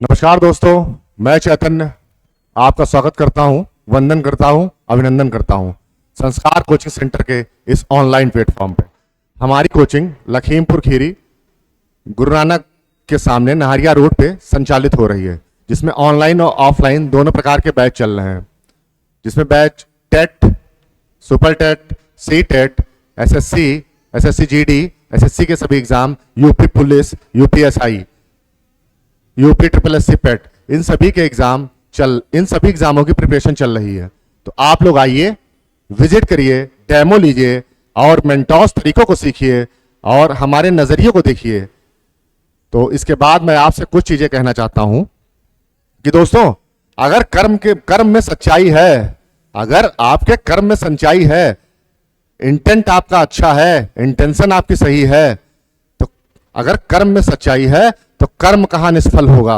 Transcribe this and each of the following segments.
नमस्कार दोस्तों, मैं चैतन्य आपका स्वागत करता हूं, वंदन करता हूं, अभिनंदन करता हूं संस्कार कोचिंग सेंटर के इस ऑनलाइन प्लेटफॉर्म पे। हमारी कोचिंग लखीमपुर खीरी गुरु नानक के सामने नहरिया रोड पे संचालित हो रही है, जिसमें ऑनलाइन और ऑफलाइन दोनों प्रकार के बैच चल रहे हैं। जिसमें बैच TET, super TET, C TET, SSC, SSC GD, SSC के सभी exam, UP police, UPSI, UP triple SC PET, इन सभी एग्जामों की प्रिपरेशन चल रही है। तो आप लोग आइए, विजिट करिए, डेमो लीजिए और मेंटोर्स तरीकों को सीखिए और हमारे नजरिए को देखिए। तो इसके बाद मैं आपसे कुछ चीजें कहना चाहता हूं कि दोस्तों, अगर कर्म में सच्चाई है, अगर आपके कर्म में सच्चाई है, इंटेंट आपका अच्छा है, इंटेंशन आपकी सही है, तो अगर कर्म में सच्चाई है तो कर्म कहां निष्फल होगा।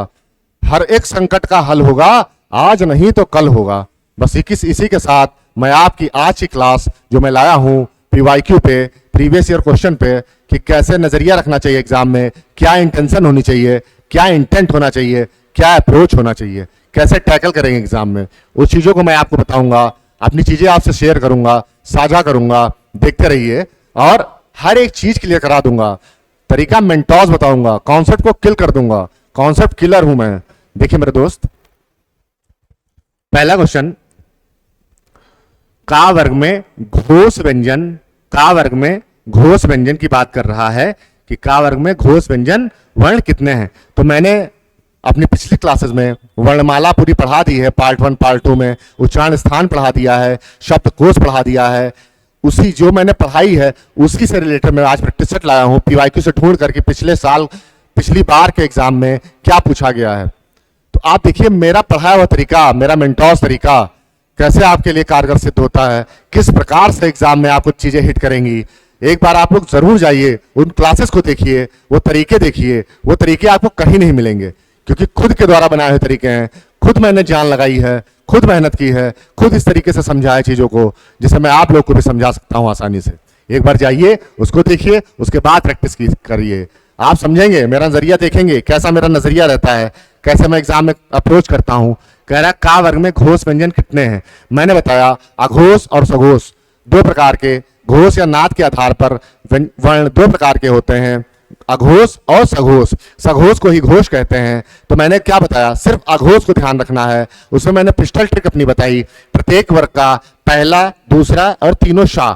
हर एक संकट का हल होगा, आज नहीं तो कल होगा। बस इसी के साथ मैं आपकी आज की क्लास जो मैं लाया हूं पीवाईक्यू पे, प्रीवियस ईयर क्वेश्चन पे, कि कैसे नजरिया रखना चाहिए एग्जाम में, क्या इंटेंशन होनी चाहिए, क्या इंटेंट होना चाहिए, क्या अप्रोच होना चाहिए, कैसे टैकल करेंगे एग्जाम में, उस चीजों को मैं आपको बताऊंगा। अपनी चीजें आपसे शेयर करूंगा, साझा करूंगा, देखते रहिए और हर एक चीज क्लियर करा दूंगा। तरीका मेंटोर्स बताऊंगा, कॉन्सेप्ट को किल कर दूंगा, कॉन्सेप्ट किलर हूं मैं। देखिए मेरे दोस्त, पहला क्वेश्चन, का वर्ग में घोष व्यंजन, का वर्ग में घोष व्यंजन की बात कर रहा है कि का वर्ग में घोष व्यंजन वर्ण कितने हैं। तो मैंने अपनी पिछली क्लासेस में वर्णमाला पूरी पढ़ा दी है, पार्ट 1 पार्ट 2 में उच्चारण स्थान पढ़ा दिया है, शब्दकोश पढ़ा दिया है। उसी जो मैंने पढ़ाई है उसी से रिलेटेड मैं आज प्रैक्टिस सेट लाया हूं, पीवाईक्यू से ढूंढ करके पिछली बार के एग्जाम में क्या पूछा गया है। तो आप देखिए मेरा पढ़ाया हुआ तरीका, मेरा मेंटोर्स तरीका कैसे आपके लिए कारगर सिद्ध होता है, किस प्रकार से एग्जाम में आपको चीजें हिट करेंगी। एक बार आप लोग जरूर जाइए, उन क्लासेस को देखिए, वो तरीके देखिए। वो तरीके आपको कहीं नहीं मिलेंगे, क्योंकि खुद के द्वारा बनाए हुए तरीके हैं, खुद मैंने जान लगाई है, खुद मेहनत की है, खुद इस तरीके से समझाया चीजों को, जिसे मैं आप लोग को भी समझा सकता हूं आसानी से। एक बार जाइए, उसको देखिए, उसके बाद प्रैक्टिस करिए, आप समझेंगे, मेरा नजरिया देखेंगे, कैसा मेरा नजरिया रहता है, कैसे मैं एग्जाम में अप्रोच करता हूं। कह रहा का वर्ग में घोष व्यंजन कितने हैं। मैंने बताया अघोष और सघोष दो प्रकार के, घोष या नाद के आधार पर वर्ण दो प्रकार के होते हैं, अघोष और सघोष। सघोष को ही घोष कहते हैं। तो मैंने क्या बताया, सिर्फ अघोष को ध्यान रखना है। उसमें मैंने पिस्टल ट्रिक अपनी बताई, प्रत्येक वर्ग का पहला, दूसरा और तीनों शाह।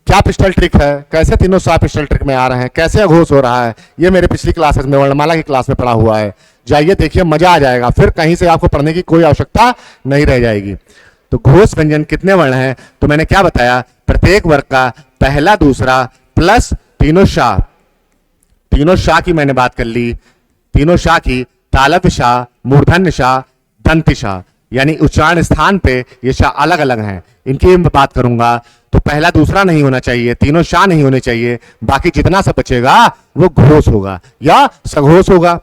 क्या पिस्टल ट्रिक है, कैसे तीनों शाह पिस्टल ट्रिक में आ रहे हैं, कैसे अघोष हो रहा है, ये मेरे पिछली क्लासेस में वर्णमाला की क्लास में पढ़ा हुआ है। जाइए देखिए, मजा आ जाएगा, फिर कहीं से आपको पढ़ने की कोई आवश्यकता नहीं रह जाएगी। तो घोष व्यंजन कितने वर्ण हैं, तो मैंने क्या बताया, प्रत्येक वर्ग का पहला, दूसरा प्लस तीनों शाह। तीनों शाह की मैंने बात कर ली, तीनों शाह की, तालव्य शाह, मूर्धन्य शाह, दंत शाह, यानी उच्चारण स्थान पे ये शाह अलग अलग हैं, इनकी मैं बात करूंगा। तो पहला, दूसरा नहीं होना चाहिए, तीनों शाह नहीं होने चाहिए, बाकी जितना सब बचेगा वो घोष होगा या सघोष होगा।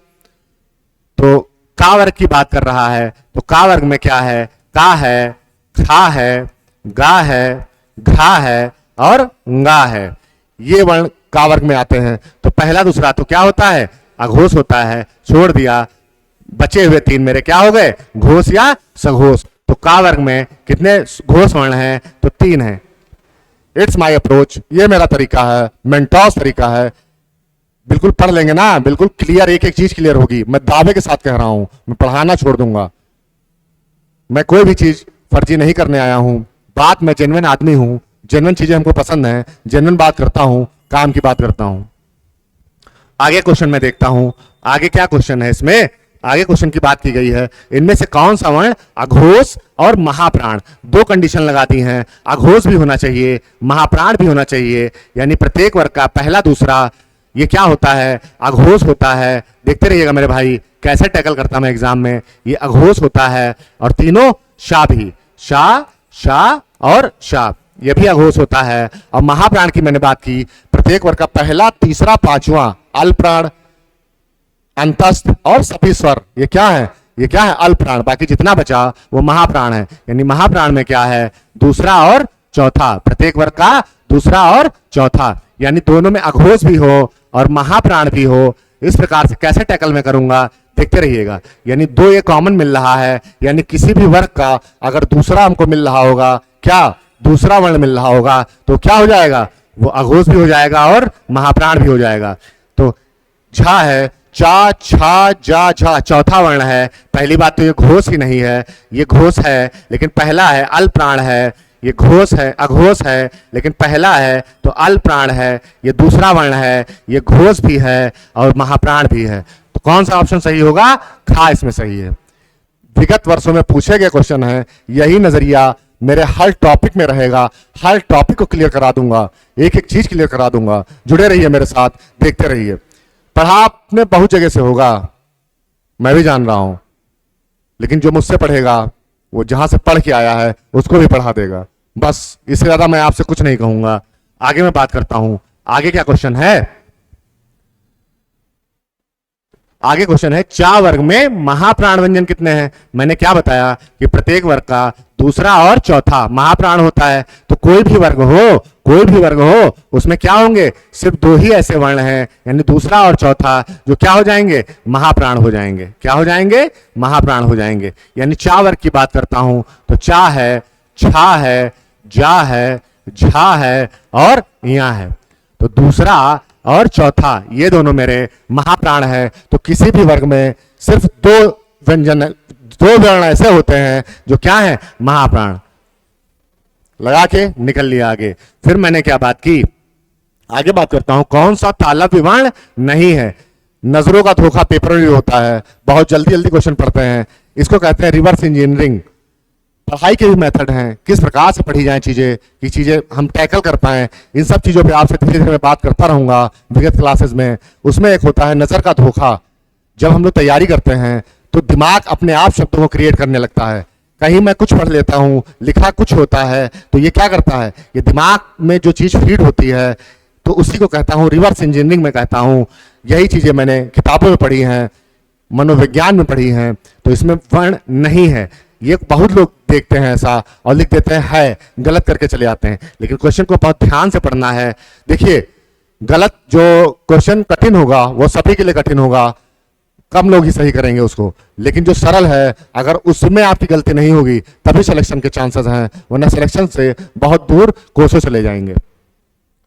तो का वर्ग की बात कर रहा है, तो का वर्ग में क्या है, का है, खा है, गा है, घा है और गा है, ये वर्ण का वर्ग में आते हैं। तो पहला, दूसरा तो क्या होता है, अघोष होता है, छोड़ दिया, बचे हुए तीन मेरे क्या हो गए, घोष या सघोष। तो का वर्ग में कितने घोष वर्ण हैं, तो 3 हैं। इट्स माय अप्रोच, ये मेरा तरीका है, मेंटोर्स तरीका है। बिल्कुल पढ़ लेंगे ना, बिल्कुल क्लियर, एक एक चीज क्लियर होगी। मैं दावे के साथ कह रहा हूं, मैं पढ़ाना छोड़ दूंगा। मैं कोई भी चीज फर्जी नहीं करने आया हूं, बात मैं जेन्युइन आदमी हूं, जेन्युइन चीजें हमको पसंद है, जेन्युइन बात करता हूं, काम की बात करता हूं। आगे क्वेश्चन में देखता हूं, आगे क्या क्वेश्चन है इसमें। आगे क्वेश्चन की बात की गई है, इनमें से कौन सा वर्ण अघोष और महाप्राण, दो कंडीशन लगा दी हैं, अघोष भी होना चाहिए, महाप्राण भी होना चाहिए, यानी प्रत्येक वर्ग का पहला, दूसरा ये क्या होता है, अघोष होता है। देखते रहिएगा मेरे भाई, कैसे टैकल करता मैं एग्जाम में, ये अघोष होता है। और तीनों शाह भी, शाह, शाह और शाह, ये भी अघोष होता है। और महाप्राण की मैंने बात की, प्रत्येक वर्ग का पहला, तीसरा, पांचवा, अल्पप्राण, अंतस्थ और सभी स्वर, ये क्या है, ये क्या है, अल्पप्राण। बाकी जितना बचा वो महाप्राण है, यानी महाप्राण में क्या है, दूसरा और चौथा, प्रत्येक वर्ग का दूसरा और चौथा, यानी दोनों में अघोष भी हो और महाप्राण भी हो। इस प्रकार से कैसे टैकल में करूंगा, देखते रहिएगा। यानी दो ये कॉमन मिल रहा है, यानी किसी भी वर्ग का अगर दूसरा हमको मिल रहा होगा, क्या दूसरा वर्ण मिल रहा होगा, तो क्या हो जाएगा, वो अघोष भी हो जाएगा और महाप्राण भी हो जाएगा। तो झा है, चा छा जा झा चौथा वर्ण है। पहली बात तो ये घोष ही नहीं है, ये घोष है लेकिन पहला है, अल प्राण है। ये घोष है, अघोष है लेकिन पहला है तो अल प्राण है। ये दूसरा वर्ण है, ये घोष भी है और महाप्राण भी है। तो कौन सा ऑप्शन सही होगा, खा इसमें सही है। विगत वर्षों में पूछे गए क्वेश्चन है, यही नजरिया मेरे हर टॉपिक में रहेगा। हर टॉपिक को क्लियर करा दूंगा, एक एक चीज क्लियर करा दूंगा। जुड़े रहिए मेरे साथ, देखते रहिए। पढ़ा आपने बहुत जगह से होगा, मैं भी जान रहा हूं, लेकिन जो मुझसे पढ़ेगा वो जहां से पढ़ के आया है उसको भी पढ़ा देगा। बस इससे ज्यादा मैं आपसे कुछ नहीं कहूंगा। आगे मैं बात करता हूं, आगे क्या क्वेश्चन है। आगे क्वेश्चन है, चा वर्ग में महाप्राण व्यंजन कितने हैं। मैंने क्या बताया कि प्रत्येक वर्ग का दूसरा और चौथा महाप्राण होता है। तो कोई भी वर्ग हो, कोई भी वर्ग हो, उसमें क्या होंगे, सिर्फ दो ही ऐसे वर्ण हैं, यानी दूसरा और चौथा, जो क्या हो जाएंगे, महाप्राण हो जाएंगे। क्या हो जाएंगे, महाप्राण हो जाएंगे। यानी चा वर्ग की बात करता हूं तो चा है, छा है, जा है, झा है और या है। तो दूसरा और चौथा ये दोनों मेरे महाप्राण है। तो किसी भी वर्ग में सिर्फ दो व्यंजन, दो वर्ण ऐसे होते हैं जो क्या है, महाप्राण। लगा के निकल लिया आगे। फिर मैंने क्या बात की, आगे बात करता हूं, कौन सा तालव्य वर्ण नहीं है। नजरों का धोखा पेपर में होता है, बहुत जल्दी जल्दी क्वेश्चन पढ़ते हैं। इसको कहते हैं रिवर्स इंजीनियरिंग। पढ़ाई के भी मेथड हैं, किस प्रकार से पढ़ी जाए चीजें, कि चीजें हम टैकल कर पाए। इन सब चीजों पे आपसे धीरे धीरे मैं बात करता रहूंगा विगत क्लासेस में। उसमें एक होता है नजर का धोखा। जब हम लोग तैयारी करते हैं तो दिमाग अपने आप शब्दों को क्रिएट करने लगता है। कहीं मैं कुछ पढ़ लेता हूं, लिखा कुछ होता है, तो ये क्या करता है, ये दिमाग में जो चीज फीड होती है तो उसी को कहता हूं रिवर्स इंजीनियरिंग में कहता हूं। यही चीजें मैंने किताबों में पढ़ी हैं, मनोविज्ञान में पढ़ी हैं। तो इसमें वर्ण नहीं है। ये बहुत लोग देखते हैं ऐसा और लिख देते हैं है, गलत करके चले आते हैं। लेकिन क्वेश्चन को बहुत ध्यान से पढ़ना है। देखिए, गलत जो क्वेश्चन कठिन होगा वो सभी के लिए कठिन होगा, कम लोग ही सही करेंगे उसको। लेकिन जो सरल है, अगर उसमें आपकी गलती नहीं होगी तभी सिलेक्शन के चांसेस हैं, वरना सिलेक्शन से बहुत दूर कोसों चले जाएंगे।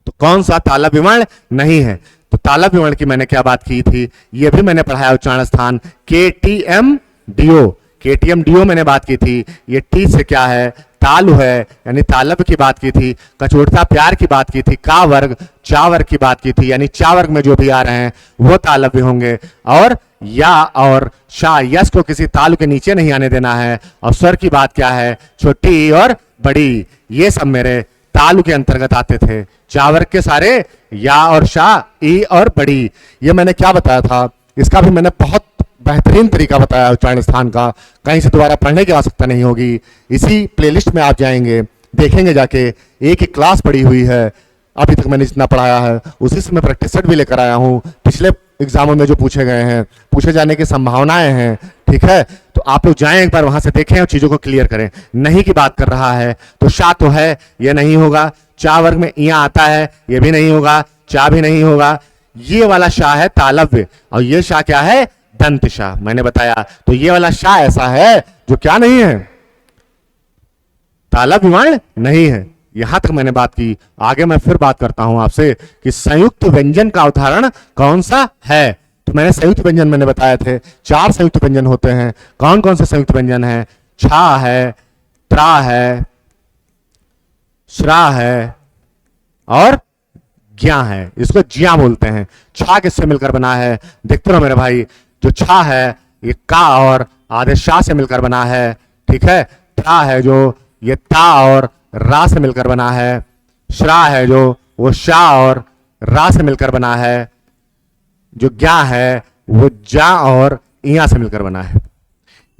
तो कौन सा तालव्य वर्ण नहीं है। तो तालव्य वर्ण की मैंने क्या बात की थी, ये भी मैंने पढ़ाया उच्चारण स्थान KTMDO। KTMDO मैंने बात की थी। ये टी से क्या है, तालु है, यानी तालव्य की बात की थी। कचोटता प्यार की बात की थी। का वर्ग, चा वर्ग की बात की थी, यानी चा वर्ग में जो भी आ रहे हैं वो तालव्य होंगे। और या और शा, यस को किसी तालु के नीचे नहीं आने देना है। और स्वर की बात क्या है, छोटी और बड़ी, ये सब मेरे तालु के अंतर्गत आते थे। चा वर्ग के सारे या और शा, ई और बड़ी, ये मैंने क्या बताया था, इसका भी मैंने बहुत बेहतरीन तरीका बताया उच्चारण स्थान का। कहीं से दोबारा पढ़ने की आवश्यकता नहीं होगी। इसी प्लेलिस्ट में आप जाएंगे, देखेंगे जाके, एक एक क्लास पढ़ी हुई है। अभी तक मैंने जितना पढ़ाया है उसी से मैं प्रैक्टिस सेट भी लेकर आया हूँ। पिछले एग्जामों में जो पूछे गए हैं, पूछे जाने की संभावनाएं हैं, ठीक है। तो आप लोग जाएं, एक बार वहां से देखें और चीजों को क्लियर करें। नहीं की बात कर रहा है तो शा तो है, ये नहीं होगा। चा वर्ग में इया आता है, ये भी नहीं होगा। चा भी नहीं होगा। ये वाला शा है तालव्य, और ये शा क्या है, दंत शा। मैंने बताया। तो ये वाला शा ऐसा है जो क्या नहीं है, तालव्य वर्ण नहीं है। यहां तक मैंने बात की। आगे मैं फिर बात करता हूं आपसे कि संयुक्त व्यंजन का उदाहरण कौन सा है। तो मैंने संयुक्त व्यंजन मैंने बताए थे, 4 संयुक्त व्यंजन होते हैं। कौन कौन से संयुक्त व्यंजन है, छा है, त्रा है, श्रा है और ज्ञा है। इसको ज्ञा बोलते हैं। छा किससे मिलकर बना है, देखते रहो मेरे भाई। जो छा है ये का और आधे शा से मिलकर बना है, ठीक है। त्रा है जो ये ता और रा से मिलकर बना है। श्रा है जो वो शा और रा से मिलकर बना है। जो ज्ञा है वो जा और इया से मिलकर बना है।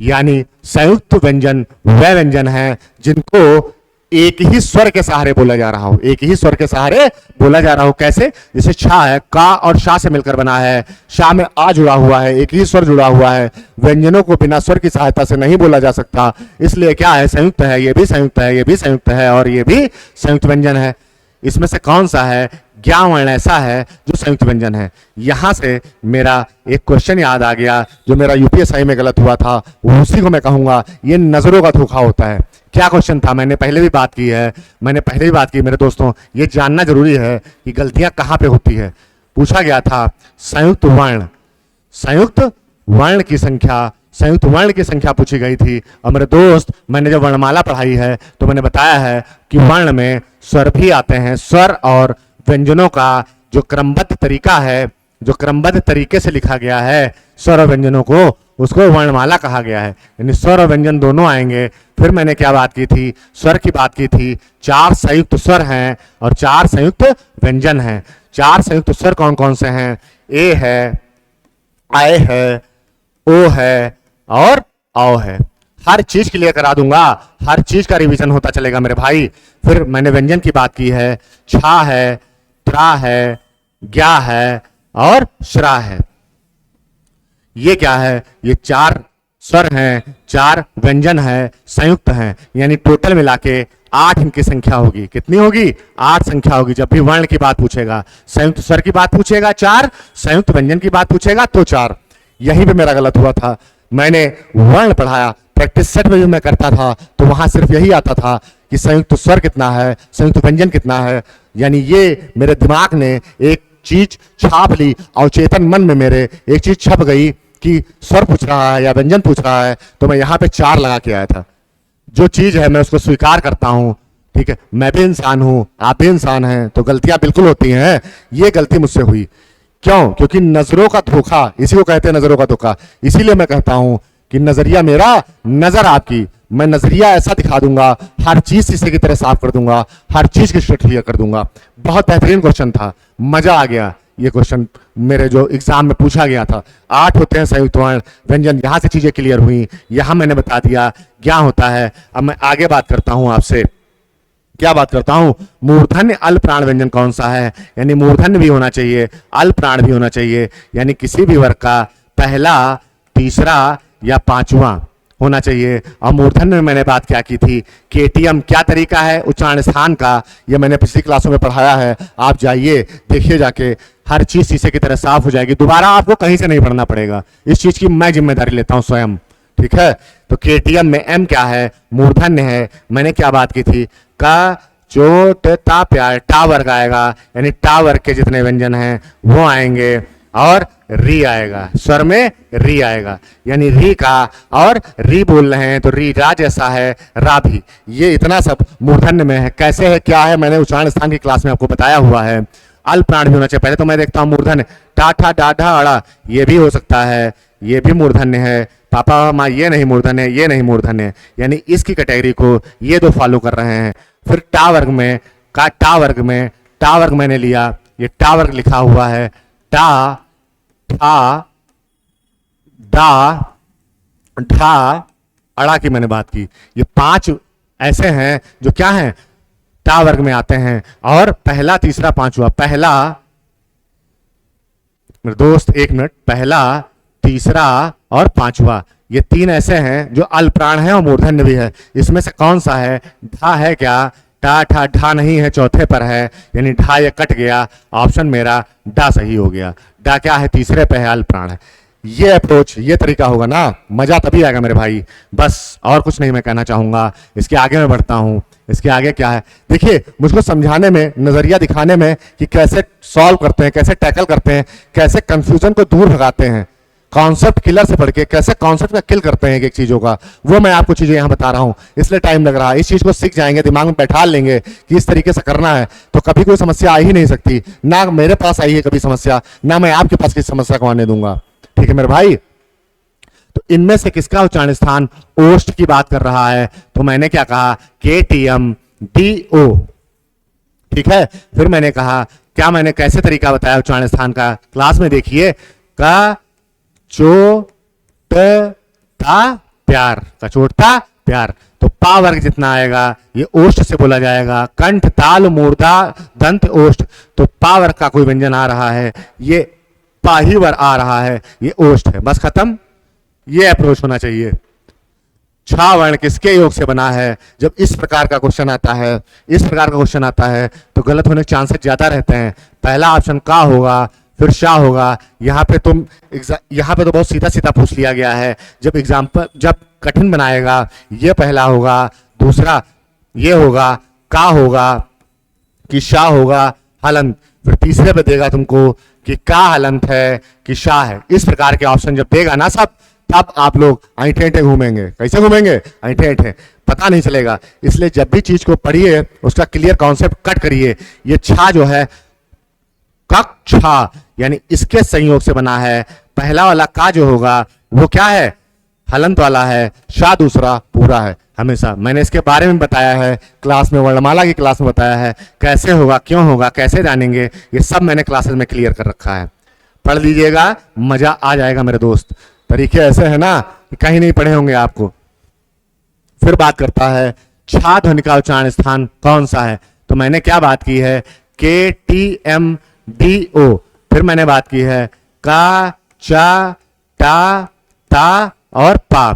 यानी संयुक्त व्यंजन वह व्यंजन है जिनको एक ही स्वर के सहारे बोला जा रहा हो, एक ही स्वर के सहारे बोला जा रहा हो। कैसे, जैसे छा है, का और शा से मिलकर बना है। शा में आ जुड़ा हुआ है, एक ही स्वर जुड़ा हुआ है। व्यंजनों को बिना स्वर की सहायता से नहीं बोला जा सकता, इसलिए क्या है, संयुक्त है। ये भी संयुक्त है, ये भी संयुक्त है और ये भी संयुक्त व्यंजन है। इसमें से कौन सा है ज्ञा वर्ण ऐसा है जो संयुक्त व्यंजन है। यहां से मेरा एक क्वेश्चन याद आ गया जो मेरा यूपीएसआई में गलत हुआ था, उसी को मैं कहूंगा ये नजरों का धोखा होता है। क्या क्वेश्चन था, मैंने पहले भी बात की है, मेरे दोस्तों, ये जानना जरूरी है कि गलतियां कहां पे होती है। पूछा गया था संयुक्त वर्ण की संख्या पूछी गई थी। और मेरे दोस्त, मैंने जब वर्णमाला पढ़ाई है तो मैंने बताया है कि वर्ण में स्वर भी आते हैं। स्वर और व्यंजनों का जो क्रमबद्ध तरीका है, जो क्रमबद्ध तरीके से लिखा गया है स्वर और व्यंजनों को, उसको वर्णमाला कहा गया है। यानी स्वर और व्यंजन दोनों आएंगे। फिर मैंने क्या बात की थी, स्वर की बात की थी। 4 संयुक्त स्वर हैं और 4 संयुक्त व्यंजन हैं। 4 संयुक्त स्वर कौन कौन से हैं? ए है, आए है, ओ है और औ है। हर चीज क्लियर करा दूंगा, हर चीज का रिवीजन होता चलेगा मेरे भाई। फिर मैंने व्यंजन की बात की है, छा है, त्रा है, ज्ञा है और श्रा है। ये क्या है? ये 4 स्वर हैं, 4 व्यंजन है, संयुक्त हैं, यानी टोटल मिला के 8 इनकी संख्या होगी। कितनी होगी? 8 संख्या होगी। जब भी वर्ण की बात पूछेगा, संयुक्त स्वर की बात पूछेगा 4, संयुक्त व्यंजन की बात पूछेगा तो 4। यहीं पे मेरा गलत हुआ था। मैंने वर्ण पढ़ाया, प्रैक्टिस सेट में भी मैं करता था तो वहां सिर्फ यही आता था कि संयुक्त स्वर कितना है, संयुक्त व्यंजन कितना है। यानी ये मेरे दिमाग ने एक चीज छाप ली और चेतन मन में मेरे एक चीज छप गई कि स्वर पूछ रहा है या व्यंजन पूछ रहा है, तो मैं यहाँ पे 4 लगा के आया था। जो चीज है मैं उसको स्वीकार करता हूँ, ठीक है। मैं भी इंसान हूं, आप भी इंसान हैं, तो गलतियां बिल्कुल होती हैं। ये गलती मुझसे हुई। क्यों? क्योंकि नजरों का धोखा, इसी को कहते हैं नजरों का धोखा। इसीलिए मैं कहता हूं कि नजरिया मेरा, नजर आपकी। मैं नजरिया ऐसा दिखा दूंगा, हर चीज शीशे की तरह साफ कर दूंगा, हर चीज की स्ट्रेट क्लियर कर दूंगा। बहुत बेहतरीन क्वेश्चन था, मजा आ गया। ये क्वेश्चन मेरे जो एग्जाम में पूछा गया था। 8 होते हैं संयुक्त वर्ण व्यंजन, यहां से चीजें क्लियर हुई, यहां मैंने बता दिया क्या होता है। अब मैं आगे बात करता हूं आपसे, क्या बात करता हूं? मूर्धन्य अल्प प्राण व्यंजन कौन सा है? यानी मूर्धन्य भी होना चाहिए, अल्प प्राण भी होना चाहिए, यानी किसी भी वर्ग का पहला, तीसरा या पांचवा होना चाहिए। और मूर्धन्य में मैंने बात क्या की थी? केटीएम क्या तरीका है उच्चारण स्थान का, ये मैंने पिछली क्लासों में पढ़ाया है। आप जाइए, देखिए जाके, हर चीज शीशे की तरह साफ हो जाएगी। दोबारा आपको कहीं से नहीं पढ़ना पड़ेगा, इस चीज की मैं जिम्मेदारी लेता हूं स्वयं, ठीक है। तो केटीएम में एम क्या है? मूर्धन्य है। मैंने क्या बात की थी? का चोट ता प्यार, टा वर्ग आएगा, यानी टा वर्ग के जितने व्यंजन हैं वो आएंगे और री आएगा, स्वर में री आएगा, यानी री का, और री बोल रहे हैं तो री रा जैसा है, रा भी। ये इतना सब मूर्धन्य में है। कैसे है, क्या है, मैंने उच्चारण स्थान की क्लास में आपको बताया हुआ है। अल्प प्राण भी होना चाहिए। पहले तो मैं देखता हूं मूर्धन्य, टाठा डाढ़ा अड़ा, ये भी हो सकता है, ये भी मूर्धन्य है। पापा माँ, ये नहीं मूर्धन्य है, ये नहीं मूर्धन्य है, यानी इसकी कैटेगरी को ये 2 फॉलो कर रहे हैं। फिर टा वर्ग में, टा वर्ग मैंने लिया, ये टा वर्ग लिखा हुआ है। टा, ठा, डा, ढा, अड़ा की मैंने बात की। ये 5 ऐसे हैं जो क्या हैं? टा वर्ग में आते हैं। और पहला, तीसरा, पांचवा, पहला, मेरे दोस्त एक मिनट, पहला, तीसरा और पांचवा, ये 3 ऐसे हैं जो अल्प प्राण है और मूर्धन्य भी है। इसमें से कौन सा है? ढा है क्या? टा ठा ढा नहीं है, चौथे पर है, यानी ढा ये कट गया। ऑप्शन मेरा डा सही हो गया। डा क्या है? तीसरे पे है, अल्प प्राण है। ये अप्रोच, ये तरीका होगा ना, मजा तभी आएगा मेरे भाई। बस और कुछ नहीं मैं कहना चाहूंगा। इसके आगे मैं बढ़ता हूं। इसके आगे क्या है? देखिए, मुझको समझाने में, नजरिया दिखाने में कि कैसे सॉल्व करते हैं, कैसे टैकल करते हैं, कैसे कंफ्यूजन को दूर भगाते हैं, कॉन्सेप्ट किलर से पढ़ के कैसे कॉन्सेप्ट का किल करते हैं एक चीजों का, वो मैं आपको चीजें यहां बता रहा हूं। इसलिए टाइम लग रहा है। इस चीज को सीख जाएंगे, दिमाग में बैठा लेंगे कि इस तरीके से करना है, तो कभी कोई समस्या आ ही नहीं सकती। ना मेरे पास आई है कभी समस्या, ना मैं आपके पास किसी समस्या को आने दूंगा, ठीक है मेरे भाई। तो इनमें से किसका उच्चारण स्थान ओष्ठ की बात कर रहा है? तो मैंने क्या कहा? KTM DO, ठीक है। फिर मैंने कहा, क्या मैंने कैसे तरीका बताया उच्चारण स्थान का? क्लास में देखिए, का चोटता प्यार, कचोटता प्यार, तो पा वर्ग जितना आएगा ये ओष्ठ से बोला जाएगा। कंठ, ताल, मूर्धा, दंत, ओष्ठ, तो पा वर्ग का कोई व्यंजन आ रहा है, ये पा ही वर्ग आ रहा है, ये ओष्ठ है। बस खत्म। ये अप्रोच होना चाहिए। छा वर्ण किसके योग से बना है? जब इस प्रकार का क्वेश्चन आता है, इस प्रकार का क्वेश्चन आता है तो गलत होने के चांसेस ज्यादा रहते हैं। पहला ऑप्शन का होगा, फिर शाह होगा। यहाँ पे तो बहुत सीधा सीधा पूछ लिया गया है। जब कठिन बनाएगा ये पहला होगा, दूसरा ये होगा, का होगा कि शाह होगा हलंत, फिर तीसरे पे देगा तुमको कि का हलंत है कि शाह है। इस प्रकार के ऑप्शन जब देगा ना सब, तब आप लोग ऐंठे ऐंठे घूमेंगे। कैसे घूमेंगे? ऐंठे ऐंठे, पता नहीं चलेगा। इसलिए जब भी चीज को पढ़िए उसका क्लियर कॉन्सेप्ट कट करिए। ये छा जो है कक्षा यानी इसके संयोग से बना है। पहला वाला का जो होगा वो क्या है? हलंत वाला है। शाह दूसरा पूरा है। हमेशा मैंने इसके बारे में बताया है क्लास में, वर्णमाला की क्लास में बताया है कैसे होगा, क्यों होगा, कैसे जानेंगे, ये सब मैंने क्लासेस में क्लियर कर रखा है। पढ़ लीजिएगा, मजा आ जाएगा मेरे दोस्त। तरीके ऐसे है ना कि कहीं नहीं पढ़े होंगे आपको। फिर बात करता है छा ध्वनि का उच्चारण स्थान कौन सा है? तो मैंने क्या बात की है? KTMDO। फिर मैंने बात की है का, चा, टा, ता और पा।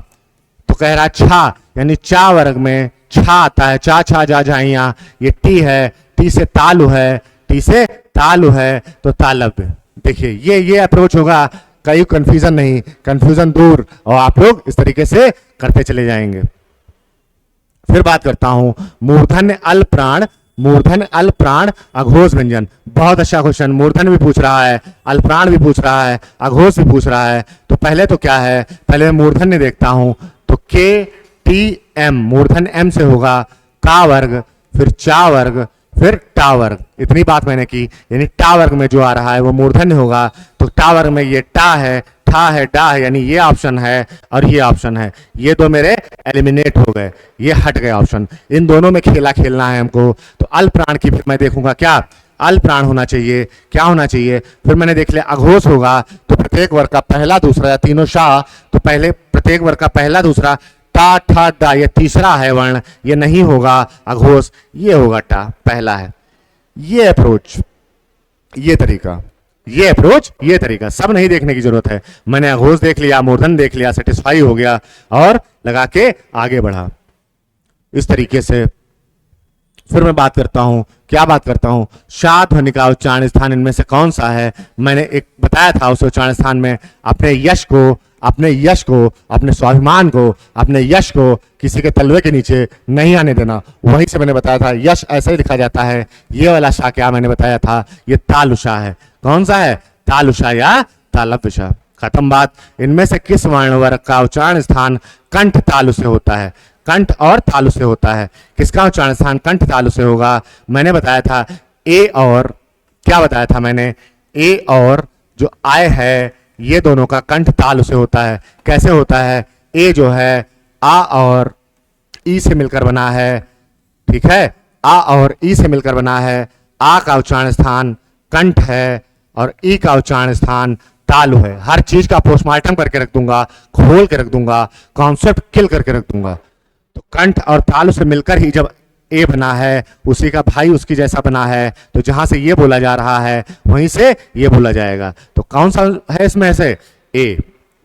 तो कह रहा छा यानी चा वर्ग में छा आता है। चा छा जा झाइया, ये टी है, टी से तालु है, टी से तालु है तो तालव्य। देखिए ये अप्रोच होगा, कहीं कंफ्यूजन नहीं, कंफ्यूजन दूर, और आप लोग इस तरीके से करते चले जाएंगे। फिर बात करता हूं मूर्धन्य अल प्राण, मूर्धन्य अल प्राण अघोष व्यंजन। बहुत अच्छा क्वेश्चन, मूर्धन्य भी पूछ रहा है, अल प्राण भी पूछ रहा है, अघोष भी पूछ रहा है। तो पहले तो क्या है? पहले मूर्धन्य देखता हूं तो KTM मूर्धन्य M से होगा का वर्ग, फिर चा वर्ग, फिर टा वर्ग। इतनी बात मैंने की, यानी टा वर्ग में जो आ रहा है वो मूर्धन्य होगा। तो टा वर्ग में ये टा है, ठा है, डा है, यानी ये ऑप्शन है और ये ऑप्शन है। ये दो मेरे एलिमिनेट हो गए, ये हट गए ऑप्शन। इन दोनों में खेला खेलना है हमको। तो अल प्राण की फिर मैं देखूंगा क्या? अल प्राण होना चाहिए। क्या होना चाहिए? फिर मैंने देख लिया अघोष होगा तो प्रत्येक वर्ग का पहला दूसरा या तीनों शाह, तो पहले प्रत्येक वर्ग का पहला दूसरा, टा ठा डा, ये तीसरा है वर्ण, ये नहीं होगा अघोष, ये होगा टा, पहला है। ये अप्रोच, ये तरीका, ये अप्रोच, ये तरीका सब नहीं देखने की जरूरत है। मैंने अघोष देख लिया, मूर्धन्य देख लिया, सेटिस्फाई हो गया और लगा के आगे बढ़ा। इस तरीके से फिर मैं बात करता हूं, क्या बात करता हूं? शाह ध्वनि का उच्चारण स्थान इनमें से कौन सा है? मैंने एक बताया था उस उच्चारण स्थान में अपने यश को, अपने स्वाभिमान को, अपने यश को किसी के तलवे के नीचे नहीं आने देना। वहीं से मैंने बताया था यश ऐसे ही लिखा जाता है। ये वाला शाह क्या मैंने बताया था? ये तालुषा है। कौन सा है? तालुषा या तालव्य। खत्म बात। इनमें से किस वर्ण वर्ग का उच्चारण स्थान कंठ तालु से होता है? कंठ और तालु से होता है। किसका उच्चारण स्थान कंठ तालु से होगा? मैंने बताया था ए और, क्या बताया था मैंने? ए और जो आय है ये दोनों का कंठ तालु से होता है। कैसे होता है? ए जो है आ और ई से मिलकर बना है, ठीक है? आ और ई से मिलकर बना है। आ का उच्चारण स्थान कंठ है और ई का उच्चारण स्थान तालु है। हर चीज का पोस्टमार्टम करके रख दूंगा, खोल के रख दूंगा, कॉन्सेप्ट किल करके रख दूंगा। तो कंठ और तालु से मिलकर ही जब ए बना है, उसी का भाई उसकी जैसा बना है, तो जहां से ये बोला जा रहा है वहीं से ये बोला जाएगा। तो कौन सा है इसमें से? ए।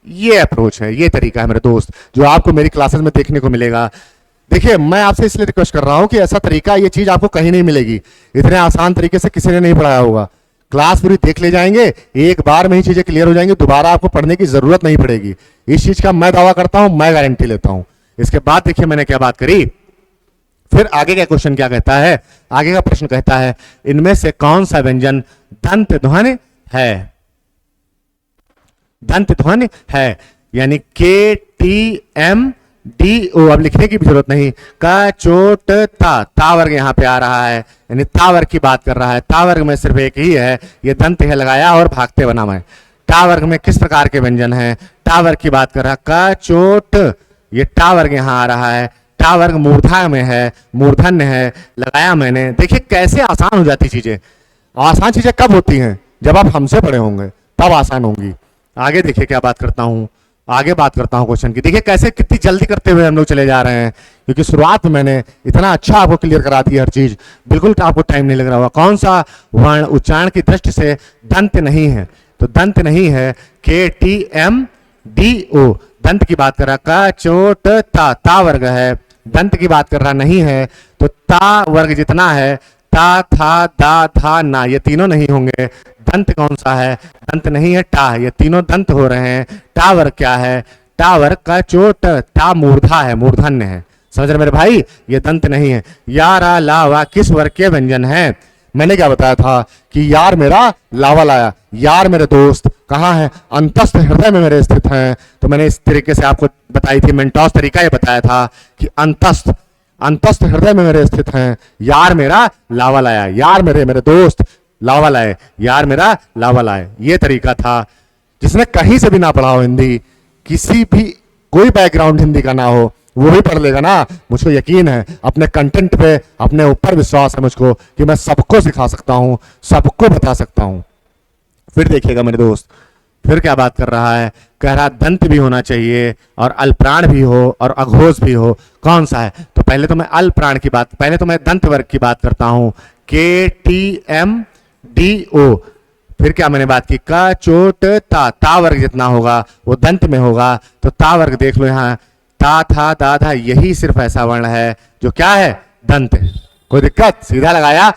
ये अप्रोच है, ये तरीका है मेरे दोस्त, जो आपको मेरी क्लासेस में देखने को मिलेगा। देखिए मैं आपसे इसलिए रिक्वेस्ट कर रहा हूं कि ऐसा तरीका, ये चीज आपको कहीं नहीं मिलेगी। इतने आसान तरीके से किसी ने नहीं पढ़ाया होगा। क्लास पूरी देख ले जाएंगे, एक बार में ही चीजें क्लियर हो जाएंगी, दोबारा आपको पढ़ने की जरूरत नहीं पड़ेगी। इस चीज का मैं दावा करता हूं, मैं गारंटी लेता हूं। इसके बाद देखिए मैंने क्या बात करी। फिर आगे का क्वेश्चन क्या कहता है? आगे का प्रश्न कहता है इनमें से कौन सा व्यंजन दंत ध्वनि है? दंत ध्वनि है, यानी KTMDO। अब लिखने की भी जरूरत नहीं। का चोट ता वर्ग यहां पे आ रहा है, यानी ता वर्ग की बात कर रहा है। ता वर्ग में सिर्फ एक ही है, ये दंत है लगाया और भागते बना मैं। टा वर्ग में किस प्रकार के व्यंजन है? टा वर्ग की बात कर रहा है। का चोट, ये टा वर्ग यहां आ रहा है। टा वर्ग मूर्धा में है, मूर्धन्य है, लगाया मैंने। देखिए कैसे आसान हो जाती चीजें। आसान चीजें कब होती हैं? जब आप हमसे पढ़े होंगे तब आसान होंगी। आगे देखिए क्या बात करता हूं, आगे बात करता हूं क्वेश्चन की। देखिए कैसे कितनी जल्दी करते हुए हम लोग चले जा रहे हैं, क्योंकि शुरुआत में मैंने इतना अच्छा आपको क्लियर करा दी हर चीज, बिल्कुल आपको टाइम नहीं लग रहा होगा। कौन सा वर्ण उच्चारण की दृष्टि से दंत नहीं है? तो दंत नहीं है KTMDO। दंत की बात कर रहा, का चोट ता, ता वर्ग है, दंत की बात कर रहा नहीं है, तो ता वर्ग जितना है, ता था दा था ना, ये तीनों नहीं होंगे। दंत कौन सा है? दंत नहीं है, टा है, ये तीनों दंत हो रहे हैं। टा वर्ग क्या है? टा वर्ग का चोट, टा मूर्धा है, मूर्धन्य है। समझ रहे मेरे भाई, ये दंत नहीं है। या रा ला वा किस वर्ग के व्यंजन है? मैंने क्या बताया था कि यार मेरा लावा लाया, यार मेरे दोस्त कहाँ है? अंतस्थ हृदय में मेरे स्थित हैं। तो मैंने इस तरीके से आपको बताई थी, मेंटोस तरीका ये बताया था कि अंतस्थ, अंतस्थ हृदय में मेरे स्थित हैं, यार मेरा लावा लाया, यार मेरे दोस्त लावा लाए, यार मेरा लावा लाए। ये तरीका था। जिसने कहीं से भी ना पढ़ा हो हिंदी, किसी भी कोई बैकग्राउंड हिंदी का ना हो, वो भी पढ़ लेगा ना। मुझको यकीन है, अपने कंटेंट पे अपने ऊपर विश्वास है मुझको कि मैं सबको सिखा सकता हूँ, सबको बता सकता हूँ। फिर देखिएगा मेरे दोस्त, फिर क्या बात कर रहा है? कह रहा दंत भी होना चाहिए और अल्प्राण भी हो और अघोष भी हो। कौन सा है? तो पहले तो मैं अल्प्राण की बात, पहले तो मैं दंत वर्ग की बात करता हूं, KTMDO। फिर क्या मैंने बात की? का चोट ता, ता वर्ग जितना होगा वो दंत में होगा। तो ता वर्ग देख लो यहाँ, ता था दा था, यही सिर्फ ऐसा वर्ण है जो क्या है? दंत है। कोई दिक्कत? सीधा लगाया,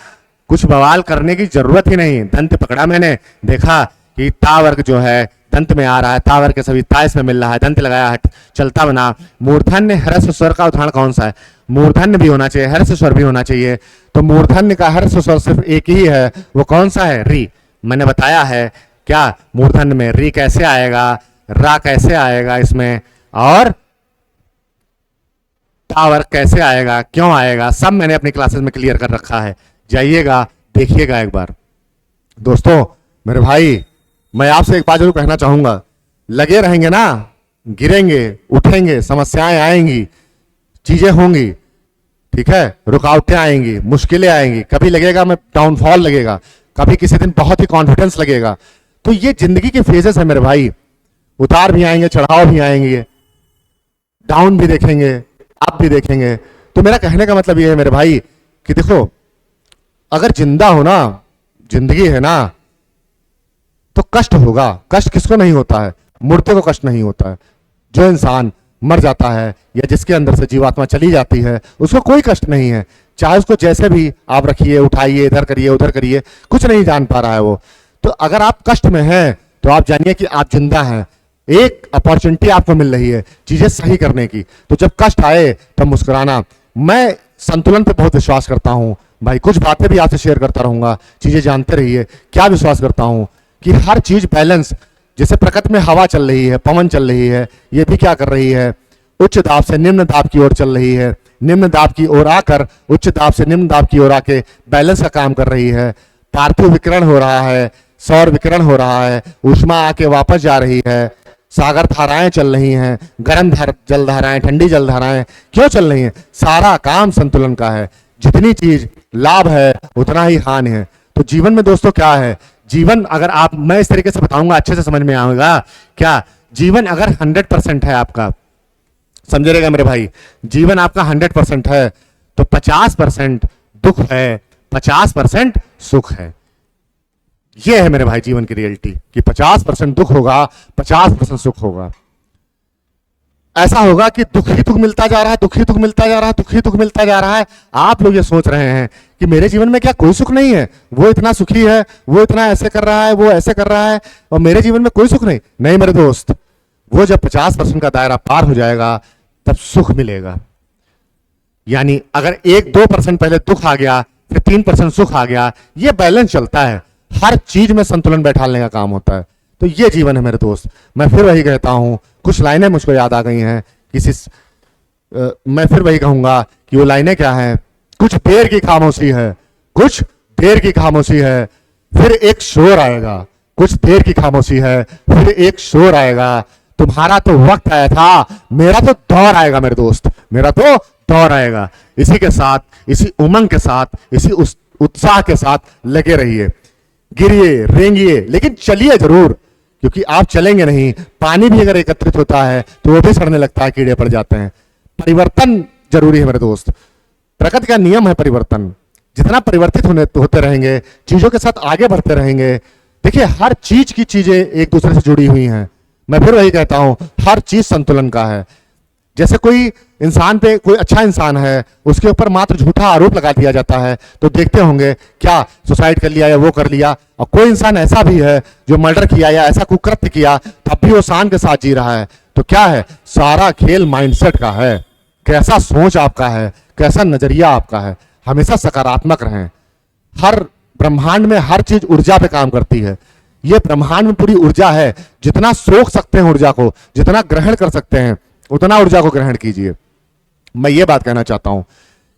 कुछ बवाल करने की जरूरत ही नहीं। दंत पकड़ा मैंने, देखा कि ता वर्ग जो है दंत में आ रहा है, ता वर्ग के सभी ता इसमें मिल रहा है, दंत लगाया, हट चलता बना। मूर्धन्य ह्रस्व स्वर का उदाहरण कौन सा है? मूर्धन्य भी होना चाहिए, ह्रस्व स्वर भी होना चाहिए। तो मूर्धन्य का ह्रस्व स्वर सिर्फ एक ही है, वो कौन सा है? री। मैंने बताया है क्या मूर्धन्य में री कैसे आएगा, रा कैसे आएगा इसमें, और ता वर्ग कैसे आएगा, क्यों आएगा, सब मैंने अपनी क्लासेस में क्लियर कर रखा है। जाइएगा देखिएगा एक बार। दोस्तों मेरे भाई, मैं आपसे एक बात जरूर कहना चाहूंगा, लगे रहेंगे ना, गिरेंगे उठेंगे, समस्याएं आएंगी, चीजें होंगी, ठीक है, रुकावटें आएंगी, मुश्किलें आएंगी, कभी लगेगा मैं डाउनफॉल लगेगा, कभी किसी दिन बहुत ही कॉन्फिडेंस लगेगा। तो ये जिंदगी के फेजेस है मेरे भाई, उतार भी आएंगे, चढ़ाव भी आएंगे, डाउन भी देखेंगे, अप भी देखेंगे। तो मेरा कहने का मतलब ये है मेरे भाई कि देखो, अगर जिंदा हो ना, जिंदगी है ना, तो कष्ट होगा। कष्ट किसको नहीं होता है? मुर्दे को कष्ट नहीं होता है। जो इंसान मर जाता है या जिसके अंदर से जीवात्मा चली जाती है, उसको कोई कष्ट नहीं है। चाहे उसको जैसे भी आप रखिए, उठाइए, इधर करिए उधर करिए, कुछ नहीं जान पा रहा है वो। तो अगर आप कष्ट में हैं तो आप जानिए कि आप जिंदा हैं। एक अपॉर्चुनिटी आपको मिल रही है चीजें सही करने की। तो जब कष्ट आए तब मुस्कुराना। मैं संतुलन पे बहुत विश्वास करता हूं भाई, कुछ बातें भी आपसे शेयर करता रहूंगा, चीजें जानते रहिए। क्या विश्वास करता हूं कि हर चीज बैलेंस, जैसे प्रकृति में हवा चल रही है, पवन चल रही है, ये भी क्या कर रही है? उच्च दाब से निम्न दाब की ओर चल रही है, निम्न दाब की ओर आकर उच्च दाब से निम्न दाब की ओर आके बैलेंस का काम कर रही है। पार्थिव विकिरण हो रहा है, सौर विकिरण हो रहा है, ऊष्मा आके वापस जा रही है, सागर धाराएं चल रही हैं, गर्म जल धाराएं, ठंडी जल धाराएं क्यों चल रही हैं? सारा काम संतुलन का है। जितनी चीज लाभ है उतना ही हानि है। तो जीवन में दोस्तों क्या है? जीवन अगर आप, मैं इस तरीके से बताऊंगा अच्छे से समझ में आएगा क्या? जीवन अगर 100% है आपका, समझ रहेगा मेरे भाई, जीवन आपका 100% है तो 50% दुख है, 50% सुख है। ये है मेरे भाई जीवन की रियलिटी कि 50% दुख होगा, 50% सुख होगा। ऐसा होगा कि दुख ही दुख मिलता जा रहा है, दुख ही दुख मिलता जा रहा है, दुख ही दुख मिलता जा रहा है। आप लोग ये सोच रहे हैं कि मेरे जीवन में क्या कोई सुख नहीं है? वो इतना सुखी है, वो इतना ऐसे कर रहा है, वो ऐसे कर रहा है, और मेरे जीवन में कोई सुख नहीं। नहीं मेरे दोस्त, वो जब 50% का दायरा पार हो जाएगा तब सुख मिलेगा। यानी अगर 1-2% पहले दुख आ गया, फिर 3% सुख आ गया, ये बैलेंस चलता है। हर चीज में संतुलन बैठाने का काम होता है। तो ये जीवन है मेरे दोस्त। मैं फिर वही कहता हूं, कुछ लाइनें मुझको याद आ गई हैं किसी मैं फिर वही कहूंगा कि वो लाइनें क्या हैं? कुछ देर की खामोशी है, कुछ देर की खामोशी है, फिर एक शोर आएगा। कुछ देर की खामोशी है, फिर एक शोर आएगा। तुम्हारा तो वक्त आया था, मेरा तो दौर आएगा मेरे दोस्त, मेरा तो दौर आएगा। इसी के साथ, इसी उमंग के साथ, इसी उत्साह के साथ लगे रहिए, गिरिए रेंगिए, लेकिन चलिए जरूर, क्योंकि आप चलेंगे नहीं। पानी भी अगर एकत्रित होता है तो वो भी सड़ने लगता है, कीड़े पड़ जाते हैं। परिवर्तन जरूरी है मेरे दोस्त। प्रकृति का नियम है परिवर्तन। जितना परिवर्तित होते रहेंगे, चीजों के साथ आगे बढ़ते रहेंगे। देखिए हर चीज की चीजें एक दूसरे से जुड़ी हुई हैं। मैं फिर वही कहता हूं, हर चीज संतुलन का है। जैसे कोई इंसान पे, कोई अच्छा इंसान है, उसके ऊपर मात्र झूठा आरोप लगा दिया जाता है, तो देखते होंगे क्या सुसाइड कर लिया या वो कर लिया। और कोई इंसान ऐसा भी है जो मर्डर किया या ऐसा कुकृत्य किया, तब भी वो शान के साथ जी रहा है। तो क्या है, सारा खेल माइंडसेट का है, कैसा सोच आपका है, कैसा नजरिया आपका है। हमेशा सकारात्मक रहें। हर ब्रह्मांड में हर चीज ऊर्जा पे काम करती है। ये ब्रह्मांड में पूरी ऊर्जा है। जितना सोख सकते हैं ऊर्जा को, जितना ग्रहण कर सकते हैं, उतना ऊर्जा को ग्रहण कीजिए। मैं ये बात कहना चाहता हूं,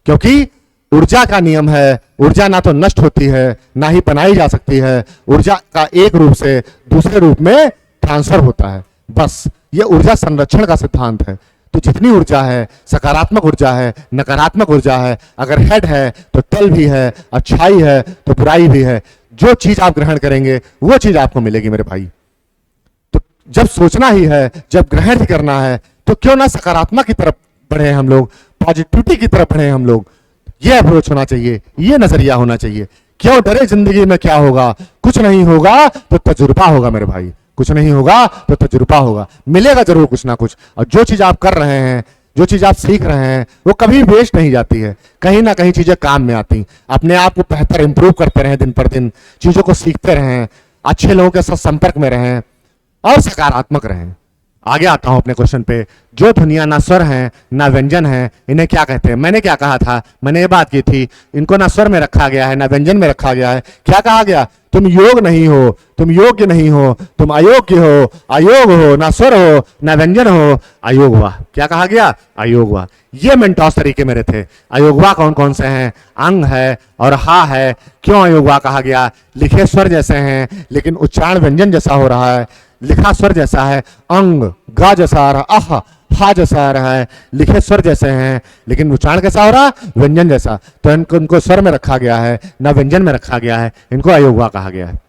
क्योंकि ऊर्जा का नियम है, ऊर्जा ना तो नष्ट होती है ना ही बनाई जा सकती है। ऊर्जा का एक रूप से दूसरे रूप में ट्रांसफर होता है, बस ये ऊर्जा संरक्षण का सिद्धांत है। तो जितनी ऊर्जा है, सकारात्मक ऊर्जा है, नकारात्मक ऊर्जा है, अगर हेड है तो टेल भी है, अच्छाई है तो बुराई भी है। जो चीज आप ग्रहण करेंगे वो चीज आपको मिलेगी मेरे भाई। तो जब सोचना ही है, जब ग्रहण ही करना है, तो क्यों ना सकारात्मक की तरफ बढ़े हम लोग, पॉजिटिविटी की तरफ बढ़े हम लोग। ये अप्रोच होना चाहिए, ये नजरिया होना चाहिए। क्यों डरे जिंदगी में क्या होगा, कुछ नहीं होगा तो तजुर्बा होगा मेरे भाई, कुछ नहीं होगा तो तजुर्बा होगा, मिलेगा जरूर कुछ ना कुछ। और जो चीज आप कर रहे हैं, जो चीज आप सीख रहे हैं, वो कभी वेस्ट नहीं जाती है, कहीं ना कहीं चीजें काम में आती। अपने आप को बेहतर इंप्रूव करते रहें, दिन पर दिन चीजों को सीखते रहें, अच्छे लोगों के साथ संपर्क में रहें और सकारात्मक रहें। आगे आता हूं अपने क्वेश्चन पे। जो ध्वनियां ना स्वर हैं ना व्यंजन हैं, इन्हें क्या कहते हैं? मैंने क्या कहा था, मैंने ये बात की थी, इनको ना स्वर में रखा गया है ना व्यंजन में रखा गया है। क्या कहा गया? तुम योग नहीं हो, तुम योग्य नहीं हो, तुम अयोग्य हो, अयोग हो, ना स्वर हो ना व्यंजन हो, अयोगवा। क्या कहा गया? अयोगवा। ये मेंटॉस तरीके मेरे थे। अयोगवा कौन कौन से हैं? अंग है और हा है। क्यों अयोगवा कहा गया? लिखे स्वर जैसे हैं लेकिन उच्चारण व्यंजन जैसा हो रहा है। लिखा स्वर जैसा है, अंग गा जैसा आ रहा, आह हा जैसा आ रहा है। लिखे स्वर जैसे हैं लेकिन उच्चारण कैसा हो रहा? व्यंजन जैसा। तो इनको स्वर में रखा गया है ना व्यंजन में रखा गया है, इनको अयोगवा कहा गया है।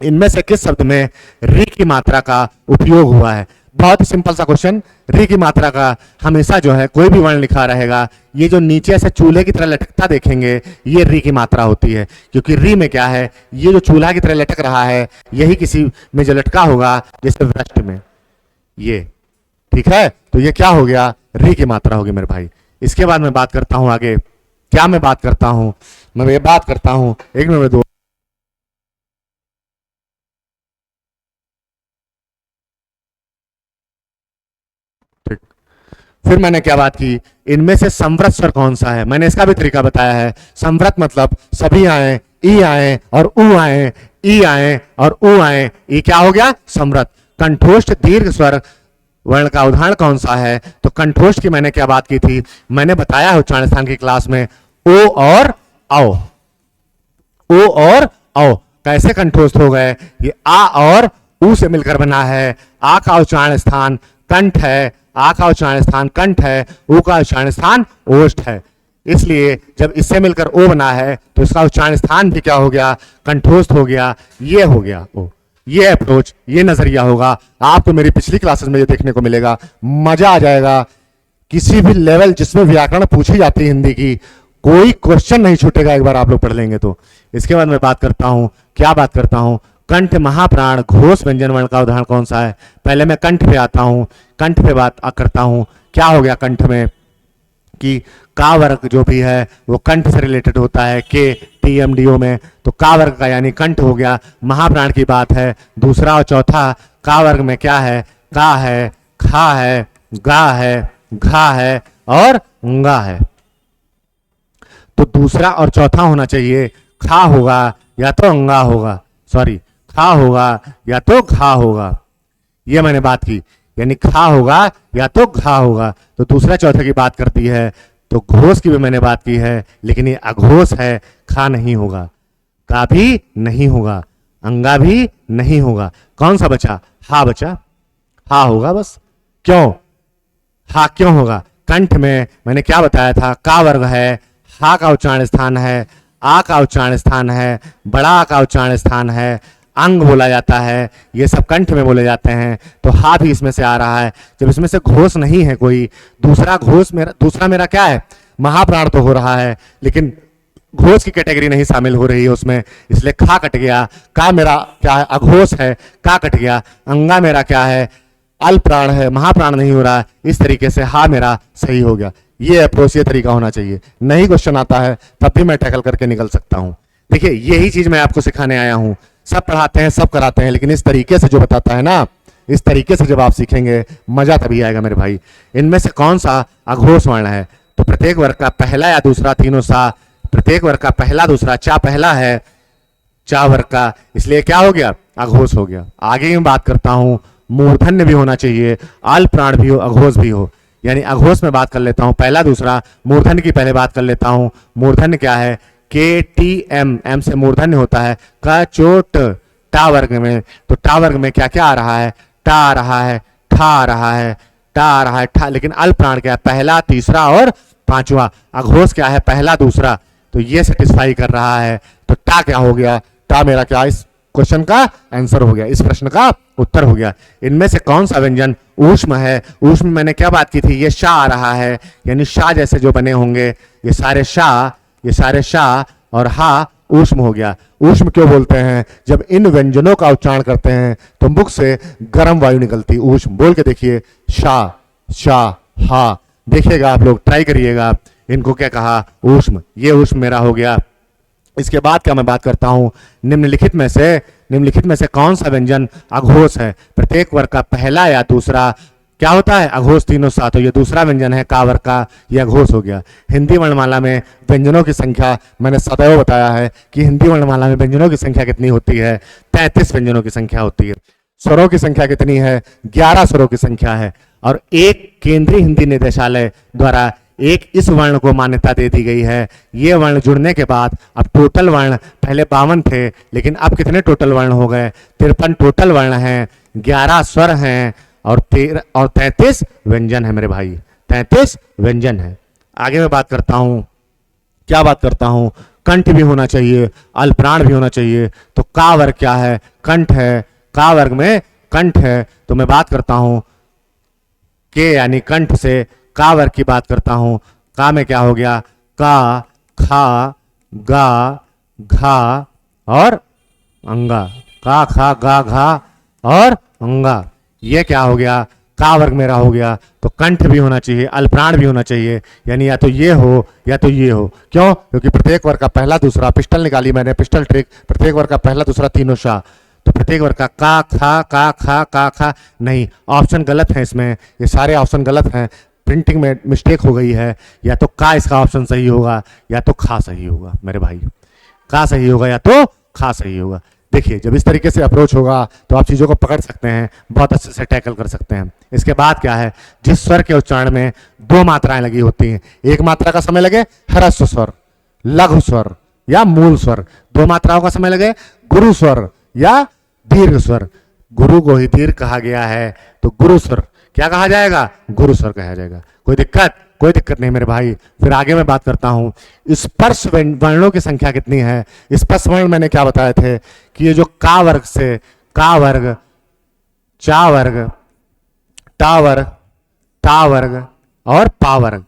इनमें से किस शब्द में री की मात्रा का उपयोग हुआ है? बहुत ही सिंपल सा क्वेश्चन। री की मात्रा का हमेशा जो है कोई भी वर्ण लिखा रहेगा, ये जो नीचे से चूल्हे की तरह लटकता देखेंगे, ये री की मात्रा होती है। क्योंकि री में क्या है, ये जो चूल्हा की तरह लटक रहा है, यही किसी में जो लटका होगा, जैसे वृष्ट में ये, ठीक है। तो ये क्या हो गया? री की मात्रा होगी मेरे भाई। इसके बाद मैं बात करता हूं आगे। क्या मैं बात करता हूं? मैं ये बात करता हूं, एक मिनट दो। फिर मैंने क्या बात की, इनमें से संवृत स्वर कौन सा है? मैंने इसका भी तरीका बताया है। संवृत मतलब सभी आए, ई आए और उ आए, ई आए और उ आए, ये क्या हो गया? संवृत। कंठोष्ठ दीर्घ स्वर वर्ण का उदाहरण कौन सा है? तो कंठोष्ठ की मैंने क्या बात की थी, मैंने बताया है उच्चारण स्थान की क्लास में, ओ और औ। ओ और औ कैसे कंठोष्ठ हो गए? ये आ और ऊ से मिलकर बना है। आ का उच्चारण स्थान कंठ है, आ का उच्चारण स्थान कंठ है, ऊ का उच्चारण स्थान ओष्ठ है। इसलिए जब इससे मिलकर ओ बना है तो इसका उच्चारण स्थान भी क्या हो गया? कंठोष्ठ हो गया। ये हो गया ओ। ये अप्रोच, ये नजरिया होगा। आपको मेरी पिछली क्लासेस में ये देखने को मिलेगा, मजा आ जाएगा। किसी भी लेवल जिसमें व्याकरण पूछी जाती है हिंदी की, कोई क्वेश्चन नहीं छूटेगा एक बार आप लोग पढ़ लेंगे तो। इसके बाद मैं बात करता हूं, क्या बात करता हूं? कंठ महाप्राण घोष व्यंजन वर्ण का उदाहरण कौन सा है? पहले मैं कंठ पे आता हूं, कंठ पे बात करता हूं। क्या हो गया कंठ में? कि का वर्ग जो भी है वो कंठ से रिलेटेड होता है, के टी एम डी ओ में। तो का वर्ग का यानी कंठ हो गया, महाप्राण की बात है। दूसरा और चौथा का वर्ग में क्या है? का है, खा है, गा है, घा है और गा है। तो दूसरा और चौथा होना चाहिए, खा होगा या तो अंगा होगा, सॉरी खा होगा या तो घा होगा। ये मैंने बात की, यानी खा होगा या तो घा होगा। तो दूसरा चौथे की बात करती है। तो घोष की भी मैंने बात की है, लेकिन ये अघोष है, खा नहीं होगा, का भी नहीं होगा, अंगा भी नहीं होगा। कौन सा बचा? हा बचा, हा होगा बस। क्यों हा क्यों होगा? कंठ में मैंने क्या बताया था? का वर्ग है, हा का उच्चारण स्थान है, आ का उच्चारण स्थान है, बड़ा आ का उच्चारण स्थान है, अंग बोला जाता है, ये सब कंठ में बोले जाते हैं। तो हा भी इसमें से आ रहा है। जब इसमें से घोष नहीं है कोई, दूसरा मेरा क्या है? महाप्राण तो हो रहा है, लेकिन घोष की कैटेगरी नहीं शामिल हो रही है उसमें, इसलिए खा कट गया। का मेरा क्या है? अघोष है, का कट गया। अंगा मेरा क्या है? अल्प प्राण है, महाप्राण नहीं हो रहा है, इस तरीके से हा मेरा सही हो गया। ये अप्रोच, ये तरीका होना चाहिए। नहीं क्वेश्चन आता है तब भी मैं टैकल करके निकल सकता हूं। देखिए यही चीज मैं आपको सिखाने आया हूं। सब पढ़ाते हैं, सब कराते हैं, लेकिन इस तरीके से जो बताता है ना, इस तरीके से जब आप सीखेंगे मजा तभी आएगा मेरे भाई। इनमें से कौन सा अघोष वर्ण है? तो प्रत्येक वर्ग का पहला या दूसरा, तीनों सा, प्रत्येक वर्ग का पहला दूसरा, चा पहला है, चा वर्ग का, इसलिए क्या हो गया? अघोष हो गया। आगे मैं बात करता हूं, मूर्धन्य भी होना चाहिए, अल्प प्राण भी हो, अघोष भी हो। यानी अघोष में बात कर लेता हूं पहला दूसरा, मूर्धन्य की पहले बात कर लेता हूं। मूर्धन्य क्या है? के टी एम, एम से मूर्धन्य होता है, का चोट टा वर्ग में। तो टा वर्ग में क्या क्या आ रहा है? टा आ रहा है, ठा आ रहा है, टा आ रहा है, ठा। लेकिन अल्प प्राण क्या है? पहला, तीसरा और पांचवा। अघोष क्या है? पहला दूसरा। तो ये सेटिस्फाई कर रहा है। तो टा क्या हो गया? टा मेरा क्या इस क्वेश्चन का आंसर हो गया, इस प्रश्न का उत्तर हो गया। इनमें से कौन सा व्यंजन ऊष्म है? ऊष्म मैंने क्या बात की थी? ये शा आ रहा है, यानी शाह जैसे जो बने होंगे ये सारे शाह, ये सारे शाह, और हा ऊष्म हो गया। ऊष्म क्यों बोलते हैं? जब इन व्यंजनों का उच्चारण करते हैं तो मुख से गर्म वायु निकलती। ऊष्म बोल के देखिए, शा, शा, हा। देखिएगा आप लोग, ट्राई करिएगा। इनको क्या कहा? ऊष्म। ये ऊष्म मेरा हो गया। इसके बाद क्या मैं बात करता हूं, निम्नलिखित में से कौन सा व्यंजन अघोष है? प्रत्येक वर्ग का पहला या दूसरा क्या होता है? अघोष, तीनों साथ। तो ये दूसरा व्यंजन है का वर्ग का, ये अघोष हो गया। हिंदी वर्णमाला में व्यंजनों की संख्या मैंने सदैव बताया है कि हिंदी वर्णमाला में व्यंजनों की संख्या कितनी होती है? 33 व्यंजनों की संख्या होती है। स्वरों की संख्या कितनी है? 11 स्वरों की संख्या है। और एक केंद्रीय हिंदी निदेशालय द्वारा एक इस वर्ण को मान्यता दे दी गई है। ये वर्ण जुड़ने के बाद अब टोटल वर्ण पहले 52 थे, लेकिन अब कितने टोटल वर्ण हो गए? 53 टोटल वर्ण हैं, 11 स्वर हैं और 33 व्यंजन है मेरे भाई, 33 व्यंजन है। आगे मैं बात करता हूं, क्या बात करता हूं? कंठ भी होना चाहिए, अल्पप्राण भी होना चाहिए। तो का वर्ग क्या है? कंठ है। का वर्ग में कंठ है। तो मैं बात करता हूं के यानी कंठ से का वर्ग की बात करता हूं। का में क्या हो गया? का, खा, गा, घा और अंगा। का, खा, गा, घा और अंगा, ये क्या हो गया? का वर्ग मेरा हो गया। तो कंठ भी होना चाहिए, अल्पप्राण भी होना चाहिए, यानी या तो ये हो या तो ये हो। क्यों? क्योंकि प्रत्येक वर्ग का पहला दूसरा, पिस्टल निकाली मैंने, पिस्टल ट्रिक, प्रत्येक वर्ग का पहला दूसरा, तीनों शाह। तो प्रत्येक वर्ग का का, खा, का, खा, का, खा नहीं, ऑप्शन गलत है इसमें, ये सारे ऑप्शन गलत हैं, प्रिंटिंग में मिस्टेक हो गई है। या तो का इसका ऑप्शन सही होगा या तो खा सही होगा मेरे भाई, का सही होगा या तो खा सही होगा। देखिए जब इस तरीके से अप्रोच होगा तो आप चीज़ों को पकड़ सकते हैं, बहुत अच्छे से टैकल कर सकते हैं। इसके बाद क्या है? जिस स्वर के उच्चारण में 2 मात्राएं लगी होती हैं, एक मात्रा का समय लगे ह्रस्व स्वर, लघु स्वर या मूल स्वर, 2 मात्राओं का समय लगे गुरु स्वर या दीर्घ स्वर। गुरु को ही दीर्घ कहा गया है, तो गुरु स्वर क्या कहा जाएगा? गुरु स्वर कहा जाएगा। कोई दिक्कत? कोई दिक्कत नहीं मेरे भाई। फिर आगे मैं बात करता हूं, स्पर्श वर्णों की संख्या कितनी है? स्पर्श वर्ण मैंने क्या बताए थे कि ये जो का वर्ग से का वर्ग, चा वर्ग, टा वर्ग, ता वर्ग और पा वर्ग,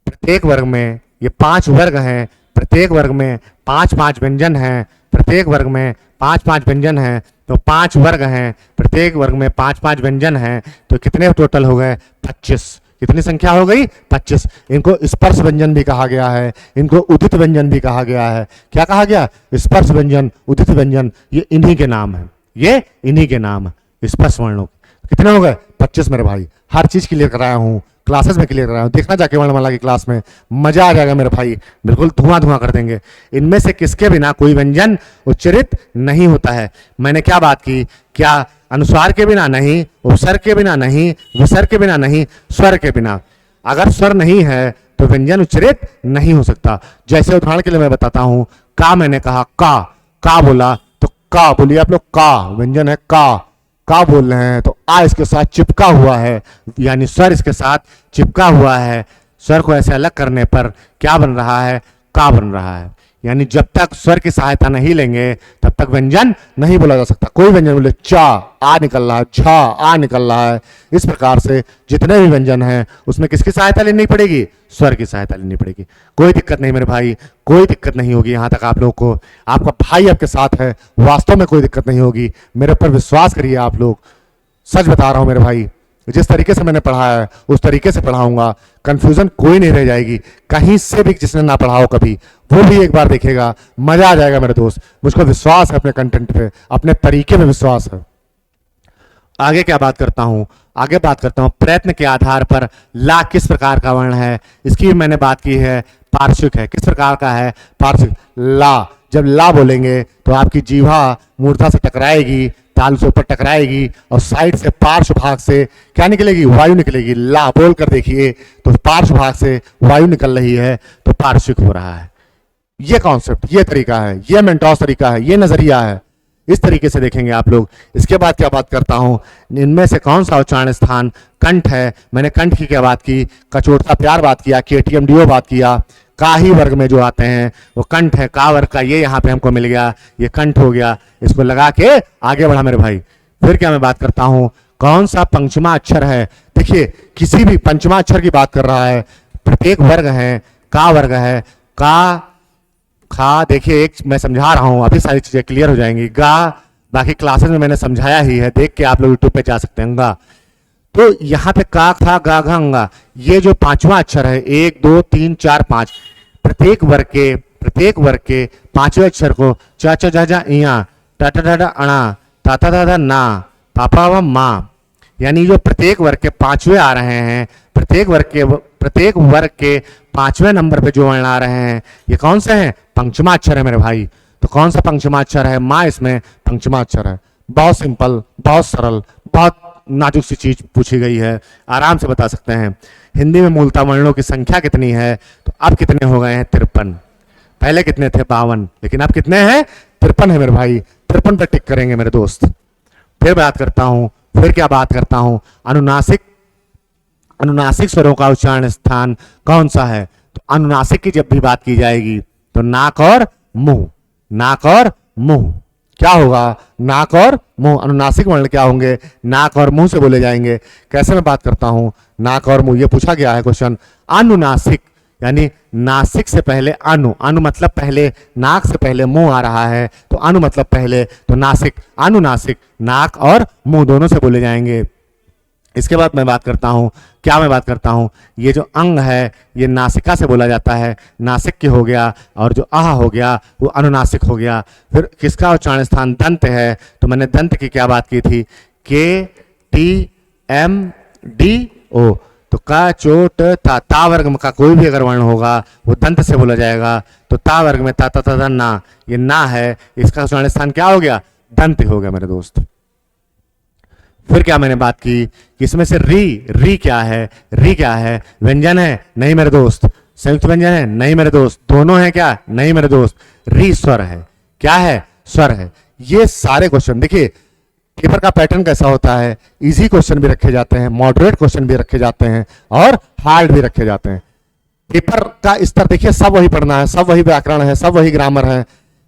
प्रत्येक वर्ग में ये 5 वर्ग हैं। प्रत्येक वर्ग में 5-5 व्यंजन हैं। प्रत्येक वर्ग में 5-5 व्यंजन हैं, तो 5 वर्ग हैं। प्रत्येक वर्ग में 5-5 व्यंजन हैं, तो कितने टोटल हो गए? 25। कितनी संख्या हो गई? 25। इनको स्पर्श व्यंजन भी कहा गया है, इनको उदित व्यंजन भी कहा गया है। क्या कहा गया? स्पर्श व्यंजन, उदित व्यंजन, ये इन्हीं के नाम है, ये इन्हीं के नाम है स्पर्श वर्णों। कितने हो गए? 25 मेरे भाई। हर चीज क्लियर कराया हूँ, क्लासेस में क्लियर कराया हूँ, देखना जाके वर्णमाला की क्लास में, मजा आ जाएगा मेरे भाई, बिल्कुल धुआं धुआं कर देंगे। इनमें से किसके बिना कोई व्यंजन उच्चरित नहीं होता है? मैंने क्या बात की? क्या अनुस्वार के बिना नहीं, उपसर्ग के बिना नहीं, विसर्ग के बिना नहीं, स्वर के बिना। अगर स्वर नहीं है तो व्यंजन उच्चरित नहीं हो सकता। जैसे उदाहरण के लिए मैं बताता हूं, का मैंने कहा, का बोला तो का बोलिए आप लोग, का व्यंजन है, का बोल रहे हैं तो आ इसके साथ चिपका हुआ है, यानी स्वर इसके साथ चिपका हुआ है। स्वर को ऐसे अलग करने पर क्या बन रहा है? का बन रहा है। यानी जब तक स्वर की सहायता नहीं लेंगे तब तक व्यंजन नहीं बोला जा सकता। कोई व्यंजन बोले चा आ निकल रहा है, झा आ निकल रहा है, इस प्रकार से जितने भी व्यंजन हैं उसमें किसकी सहायता लेनी पड़ेगी? स्वर की सहायता लेनी पड़ेगी। कोई दिक्कत नहीं मेरे भाई, कोई दिक्कत नहीं होगी। यहाँ तक आप लोग को, आपका भाई आपके साथ है, वास्तव में कोई दिक्कत नहीं होगी। मेरे ऊपर विश्वास करिए आप लोग, सच बता रहा हूँ मेरे भाई, जिस तरीके से मैंने पढ़ाया है उस तरीके से पढ़ाऊंगा, कंफ्यूजन कोई नहीं रह जाएगी। कहीं से भी जिसने ना पढ़ा हो कभी, वो भी एक बार देखेगा, मजा आ जाएगा मेरे दोस्त। मुझको विश्वास है अपने कंटेंट पे, अपने तरीके में विश्वास है। आगे क्या बात करता हूं, आगे बात करता हूं प्रयत्न के आधार पर ला किस प्रकार का वर्ण है, इसकी भी मैंने बात की है, पार्श्विक है। किस प्रकार का है, पार्श्विक। ला, जब ला बोलेंगे तो आपकी जीवा मूर्धा से टकराएगी, तालु से ऊपर टकराएगी और साइड से पार्श्व भाग से क्या निकलेगी, वायु निकलेगी। ला बोल कर देखिए तो पार्श्व भाग से वायु निकल रही है, तो पार्श्विक हो रहा है। ये कॉन्सेप्ट, ये तरीका है, ये मेंटॉस तरीका है, ये नजरिया है। इस तरीके से देखेंगे आप लोग। इसके बाद क्या बात करता हूं, इनमें से कौन सा उच्चारण स्थान कंठ है। मैंने कंठ की क्या बात की, कचोटता प्यार बात किया, KTMDO बात किया। का ही वर्ग में जो आते हैं वो कंठ है। का वर्ग का ये यहाँ पे हमको मिल गया, ये कंठ हो गया। इसको लगा के आगे बढ़ा मेरे भाई। फिर क्या मैं बात करता हूं, कौन सा पंचमा अक्षर है। देखिए किसी भी पंचमा अक्षर की बात कर रहा है, प्रत्येक वर्ग है, का वर्ग है, का खा। देखिए एक मैं समझा रहा हूं, अभी सारी चीजें क्लियर हो जाएंगी। गा बाकी क्लासेस में मैंने समझाया ही है, देख के आप लोग यूट्यूब पे जा सकते हैं। गा तो यहाँ पे का खा गा घा अंगा, ये जो पांचवा अक्षर है, 1 2 3 4 5, प्रत्येक वर्ग के पांचवें अक्षर को च च ज ज इया, ट ट ड ड अणा, ता ता दा दा ना, पापा व माँ, यानी जो प्रत्येक वर्ग के पांचवें आ रहे हैं, प्रत्येक वर्ग के पांचवें नंबर पे जो वर्ण आ रहे हैं, ये कौन से हैं, पंचमा अक्षर है मेरे भाई। तो कौन सा पंचमा अक्षर है, माँ इसमें पंचमा अक्षर है। बहुत सिंपल, बहुत सरल, बहुत नाजुक सी चीज पूछी गई है, आराम से बता सकते हैं। हिंदी में मूलतः वर्णों की संख्या कितनी है, तो अब कितने हो गए हैं, 53। पहले कितने थे, 52, लेकिन अब कितने हैं, 53 है मेरे भाई। 53 पर टिक करेंगे मेरे दोस्त। फिर बात करता हूं, फिर क्या बात करता हूं, अनुनासिक स्वरों का उच्चारण स्थान कौन सा है। तो अनुनासिक की जब भी बात की जाएगी तो नाक और मुंह, नाक और मुंह क्या होगा, नाक और मुंह। अनुनासिक वर्ण क्या होंगे, नाक और मुंह से बोले जाएंगे। कैसे मैं बात करता हूं, नाक और मुंह, ये पूछा गया है क्वेश्चन। अनुनासिक यानी नासिक से पहले अनु, अनु मतलब पहले, नाक से पहले मुंह आ रहा है तो अनु मतलब पहले, तो नासिक, अनुनासिक, नाक और मुंह दोनों से बोले जाएंगे। इसके बाद मैं बात करता हूं, क्या मैं बात करता हूं, ये जो अंग है ये नासिका से बोला जाता है, नासिक की हो गया, और जो आह हो गया वो अनुनासिक हो गया। फिर किसका उच्चारण स्थान दंत है, तो मैंने दंत की क्या बात की थी, KTMDO। तो का चोट ता वर्ग का कोई भी अगर वर्ण होगा वो दंत से बोला जाएगा। तो ता वर्ग में ता ता ता ना, ये ना है, इसका उच्चारण स्थान क्या हो गया, दंत हो गया मेरे दोस्त। फिर क्या मैंने बात की कि इसमें से री क्या है, री क्या है, व्यंजन है, नहीं मेरे दोस्त। संयुक्त व्यंजन है, नहीं मेरे दोस्त। दोनों है क्या, नहीं मेरे दोस्त। री स्वर है, क्या है, स्वर है। ये सारे क्वेश्चन देखिए, पेपर का पैटर्न कैसा होता है, इजी क्वेश्चन भी रखे जाते हैं, मॉडरेट क्वेश्चन भी रखे जाते हैं, और हार्ड भी रखे जाते हैं। पेपर का स्तर देखिए, सब वही पढ़ना है, सब वही व्याकरण है, सब वही ग्रामर है।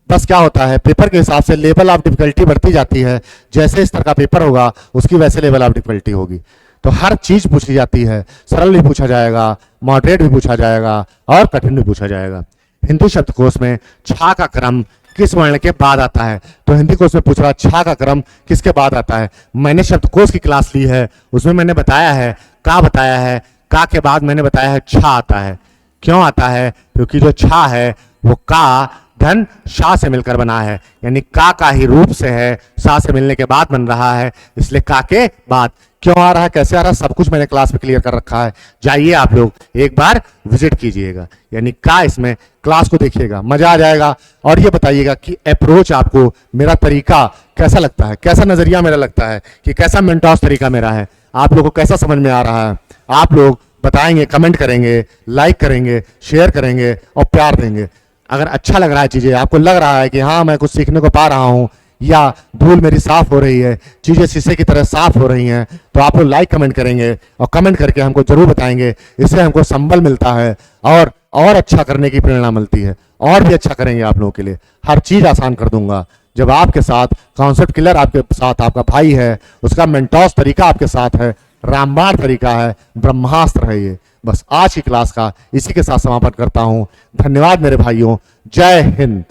बस क्या होता है, पेपर के हिसाब से लेवल ऑफ डिफिकल्टी बढ़ती जाती है। जैसे स्तर का पेपर होगा उसकी वैसे लेवल ऑफ डिफिकल्टी होगी। तो हर चीज पूछी जाती है, सरल भी पूछा जाएगा, मॉडरेट भी पूछा जाएगा, और कठिन भी पूछा जाएगा। हिंदी शब्दकोश में छा का क्रम किस वर्ण के बाद आता है, तो हिंदी कोश में पूछ रहा छा का क्रम किसके बाद आता है। मैंने शब्दकोश की क्लास ली है, उसमें मैंने बताया है, का बताया है, का के बाद मैंने बताया है छा आता है। क्यों आता है, क्योंकि जो छा है वो का धन शा से मिलकर बना है, यानी का ही रूप से है, शा से मिलने के बाद बन रहा है, इसलिए का के बाद। क्यों आ रहा है, कैसे आ रहा है, सब कुछ मैंने क्लास में क्लियर कर रखा है। जाइए आप लोग एक बार विजिट कीजिएगा, यानी का इसमें क्लास को देखिएगा, मजा आ जाएगा। और ये बताइएगा कि अप्रोच आपको, मेरा तरीका कैसा लगता है, कैसा नजरिया मेरा लगता है, कि कैसा मेंटॉस तरीका मेरा है, आप लोगों को कैसा समझ में आ रहा है। आप लोग बताएंगे, कमेंट करेंगे, लाइक करेंगे, शेयर करेंगे और प्यार देंगे। अगर अच्छा लग रहा है चीजें, आपको लग रहा है कि हाँ मैं कुछ सीखने को पा रहा हूँ, या धूल मेरी साफ हो रही है, चीजें शीशे की तरह साफ हो रही हैं, तो आप लोग लाइक कमेंट करेंगे और कमेंट करके हमको जरूर बताएंगे। इससे हमको संबल मिलता है और अच्छा करने की प्रेरणा मिलती है, और भी अच्छा करेंगे आप लोगों के लिए। हर चीज आसान कर दूंगा जब आपके साथ कॉन्सेप्ट क्लियर, आपके साथ आपका भाई है, उसका मेंटॉस तरीका आपके साथ है, रामबाण तरीका है, ब्रह्मास्त्र है ये। बस आज की क्लास का इसी के साथ समापन करता हूं। धन्यवाद मेरे भाइयों, जय हिंद।